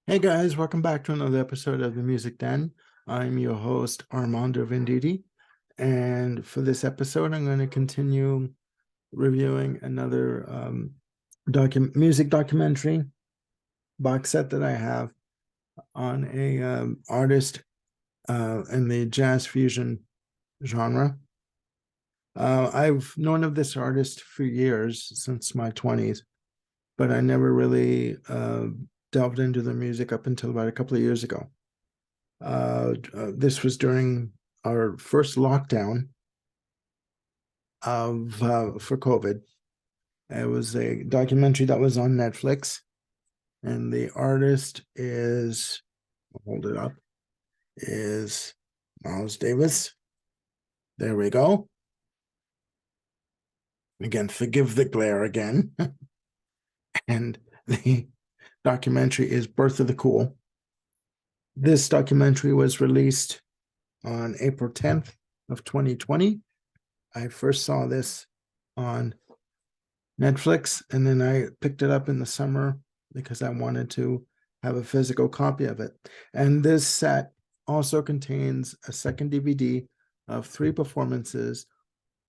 Hey guys, welcome back to another episode of the Music Den. I'm your host, Armando Venditti. And for this episode, I'm going to continue reviewing another music documentary box set that I have on a artist in the jazz fusion genre. I've known of this artist for years, since my 20s, but I never really delved into the music up until about a couple of years ago. This was during our first lockdown of for COVID. It was a documentary that was on Netflix, and the artist is, I'll hold it up, is Miles Davis. There we go. Again, forgive the glare again. And the documentary is Birth of the Cool. This documentary was released on April 10th of 2020. I first saw this on Netflix, and then I picked it up in the summer because I wanted to have a physical copy of it. And this set also contains a second DVD of 3 performances,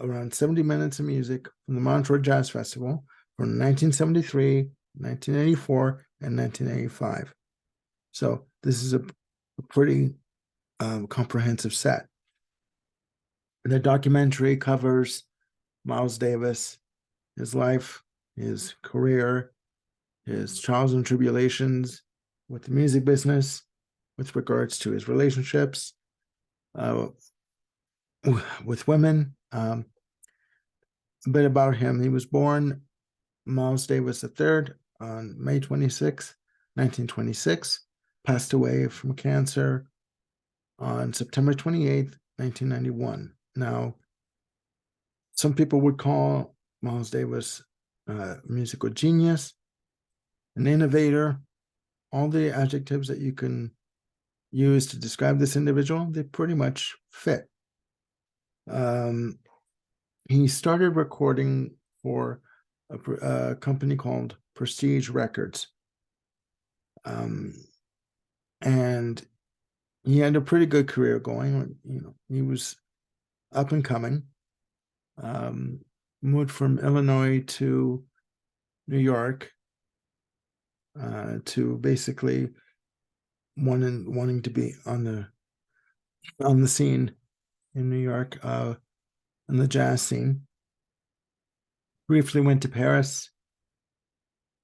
around 70 minutes of music from the Montreux Jazz Festival from 1973, 1984, and 1985. So this is a pretty comprehensive set. The documentary covers Miles Davis, his life, his career, his trials and tribulations with the music business, with regards to his relationships uh, with women. A bit about him. He was born Miles Davis III on May 26, 1926, passed away from cancer on September 28th, 1991. Now, some people would call Miles Davis a musical genius, an innovator, all the adjectives that you can use to describe this individual, they pretty much fit. He started recording for a company called Prestige Records. And he had a pretty good career going. He was up and coming. Moved from Illinois to New York to basically wanting to be on the scene in New York, in the jazz scene. Briefly went to Paris,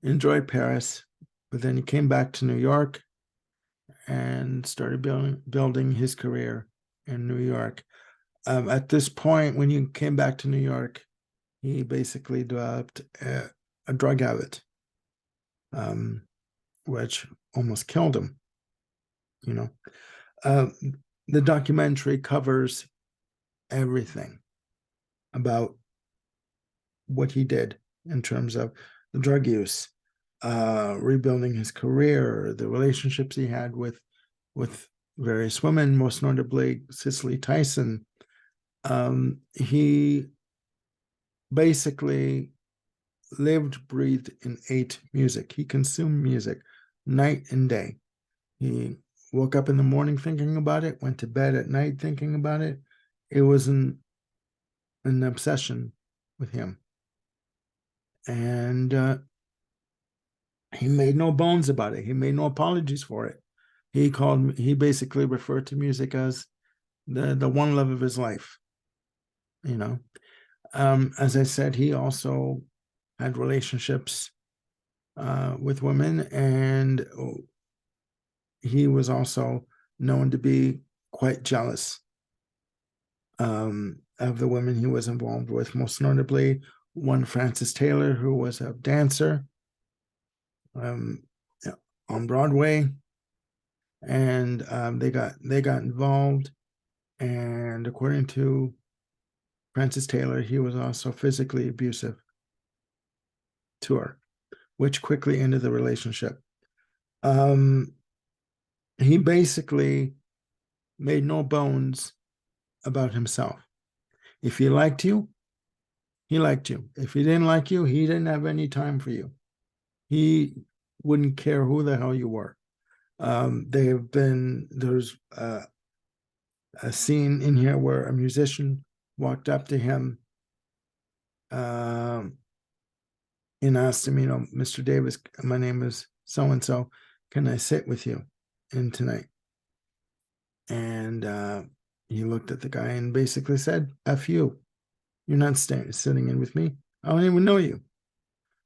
enjoyed Paris, but then he came back to New York and started building his career in New York. At this point, when he came back to New York, he basically developed a drug habit, which almost killed him. The documentary covers everything about what he did in terms of the drug use, rebuilding his career, the relationships he had with various women, most notably Cicely Tyson. He basically lived, breathed, and ate music. He consumed music night and day. He woke up in the morning thinking about it, went to bed at night thinking about it. It was an obsession with him. And he made no bones about it. He made no apologies for it. He basically referred to music as the one love of his life. As I said, he also had relationships with women, and he was also known to be quite jealous of the women he was involved with, most notably one Frances Taylor, who was a dancer on Broadway, and they got involved. And according to Frances Taylor, he was also physically abusive to her, which quickly ended the relationship. He basically made no bones about himself. If he liked you, he liked you. If he didn't like you, he didn't have any time for you. He wouldn't care who the hell you were. There's a scene in here where a musician walked up to him and asked him, Mr. Davis, my name is so and so, can I sit with you in tonight? And he looked at the guy and basically said, F you. You're not sitting in with me. I don't even know you.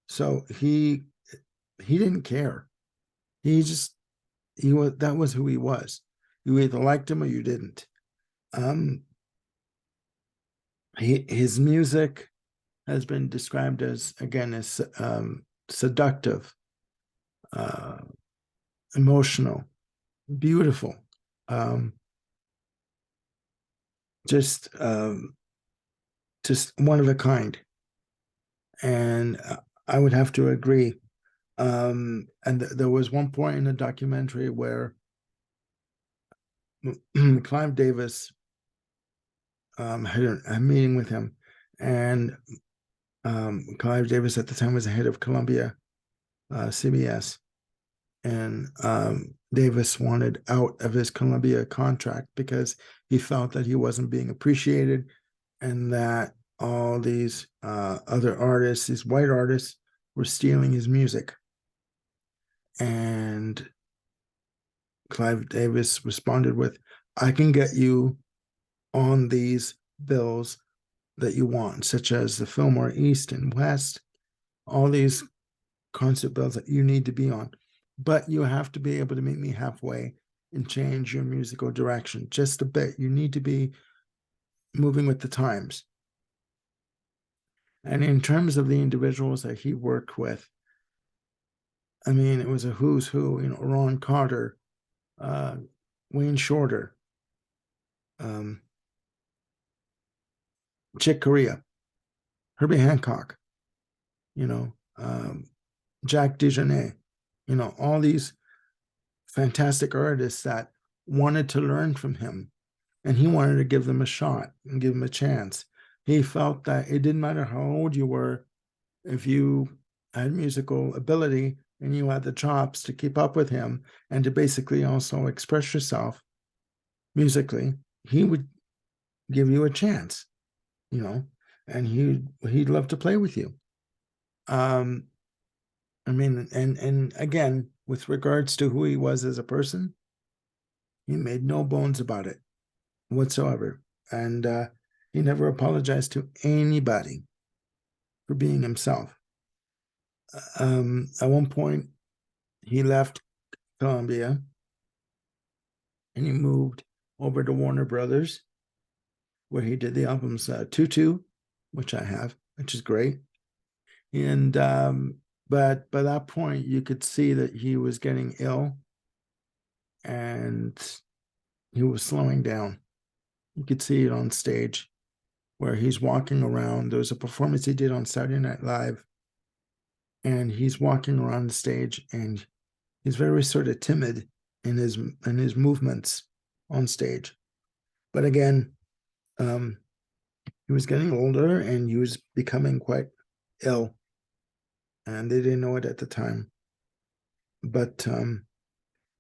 So he didn't care. He that was who he was. You either liked him or you didn't. His music has been described as, again, as seductive, emotional, beautiful, just one of a kind. And I would have to agree. And there was one point in the documentary where Clive Davis had a meeting with him, and Clive Davis at the time was the head of Columbia CBS, and Davis wanted out of his Columbia contract because he felt that he wasn't being appreciated, and that all these other artists, these white artists, were stealing his music. And Clive Davis responded with, I can get you on these bills that you want, such as the Fillmore East and West, all these concert bills that you need to be on. But you have to be able to meet me halfway and change your musical direction just a bit. You need to be moving with the times. And in terms of the individuals that he worked with, I mean, it was a who's who, Ron Carter, Wayne Shorter, Chick Corea, Herbie Hancock, Jack DeJohnette, all these fantastic artists that wanted to learn from him, and he wanted to give them a shot and give them a chance. He felt that it didn't matter how old you were, if you had musical ability and you had the chops to keep up with him and to basically also express yourself musically, he would give you a chance, and he'd love to play with you. I mean, and again, with regards to who he was as a person, he made no bones about it whatsoever. And he never apologized to anybody for being himself. At one point, he left Columbia and he moved over to Warner Brothers, where he did the albums Tutu, which I have, which is great. And but by that point, you could see that he was getting ill and he was slowing down. You could see it on stage where he's walking around. There was a performance he did on Saturday Night Live, and he's walking around the stage, and he's very sort of timid in his movements on stage. But again, he was getting older and he was becoming quite ill, and they didn't know it at the time. But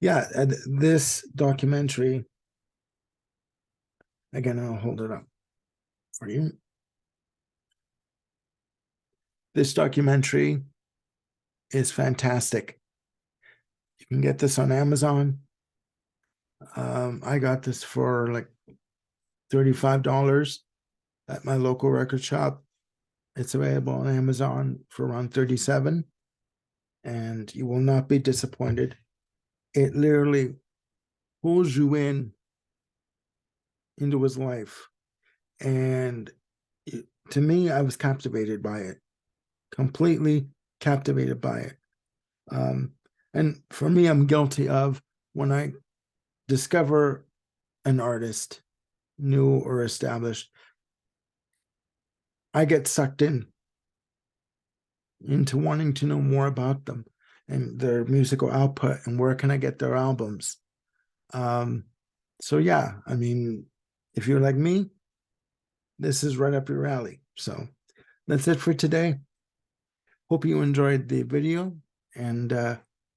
yeah, this documentary, again, I'll hold it up for you. This documentary is fantastic. You can get this on Amazon. I got this for like $35 at my local record shop. It's available on Amazon for around $37, and you will not be disappointed. It literally pulls you into his life. And to me, I was captivated by it, completely captivated by it. And for me, I'm guilty of, when I discover an artist, new or established, I get sucked into wanting to know more about them and their musical output and where can I get their albums. So yeah, I mean, if you're like me, this is right up your alley. So that's it for today. Hope you enjoyed the video, and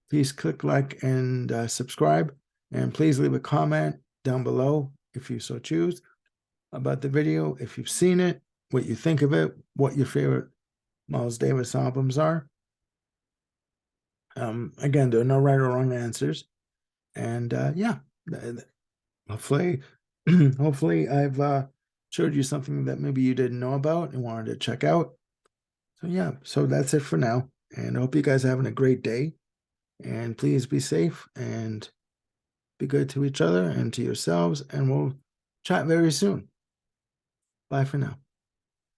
please click like and subscribe. And please leave a comment down below if you so choose about the video, if you've seen it, what you think of it, what your favorite Miles Davis albums are. Again, there are no right or wrong answers. And yeah, hopefully, hopefully I've showed you something that maybe you didn't know about and wanted to check out. So yeah, so that's it for now. And I hope you guys are having a great day. And please be safe and be good to each other and to yourselves. And we'll chat very soon. Bye for now.